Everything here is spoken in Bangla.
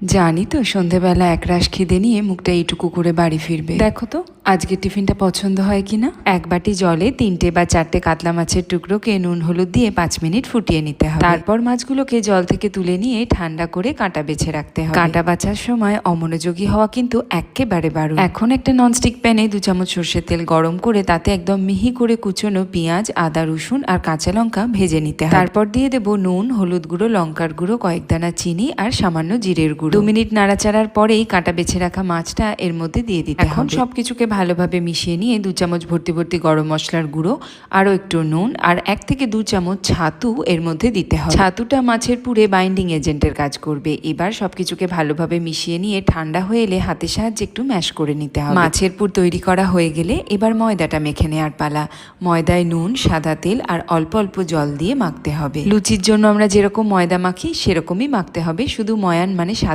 জানি তো সন্ধেবেলা একরাশ খিদে নিয়ে মুখটা এইটুকু করে বাড়ি ফিরবে। দেখো তো আজকের টিফিনটা পছন্দ হয় কিনা। এক বাটি জলে 3টে বা 4টে কাতলা মাছের টুকরোকে নুন হলুদ দিয়ে 5 মিনিট ফুটিয়ে নিতে হবে। তারপর মাছগুলোকে জল থেকে তুলে নিয়ে ঠান্ডা করে কাঁটা বেছে রাখতে হবে। কাঁটা বাছার সময় অমনোযোগী হওয়া কিন্তু একেবারে বারণ। এখন একটা ননস্টিক প্যানে 2 চামচ সর্ষের তেল গরম করে তাতে একদম মিহি করে কুচোনো পেঁয়াজ, আদা, রসুন আর কাঁচা লঙ্কা ভেজে নিতে হবে। তারপর দিয়ে দেবো নুন, হলুদ গুঁড়ো, লঙ্কার গুঁড়ো, কয়েক দানা চিনি আর সামান্য জিরের গুঁড়ো। 2 মিনিট নাড়াচাড়ার পরেই কাঁটা বেছে রাখা মাছটা এর মধ্যে দিয়ে দিতে হবে। এখন সবকিছুকে ভালোভাবে মিশিয়ে নিয়ে 2 চামচ ভর্তি ভর্তি গরম মশলার গুঁড়ো, আরও একটু নুন আর 1 থেকে 2 চামচ ছাতু এর মধ্যে দিতে হবে। ছাতুটা মাছের পুরে বাইন্ডিং এজেন্টের কাজ করবে। এবার সবকিছুকে ভালোভাবে মিশিয়ে নিয়ে ঠান্ডা হয়ে এলে হাতের সাহায্যে একটু ম্যাশ করে নিতে হবে। মাছের পুর তৈরি করা হয়ে গেলে এবার ময়দাটা মেখে নেওয়ার পালা। ময়দায় নুন, সাদা তেল আর অল্প অল্প জল দিয়ে মাখতে হবে। লুচির জন্য আমরা যেরকম ময়দা মাখি সেরকমই মাখতে হবে, শুধু ময়ান মানে সাদা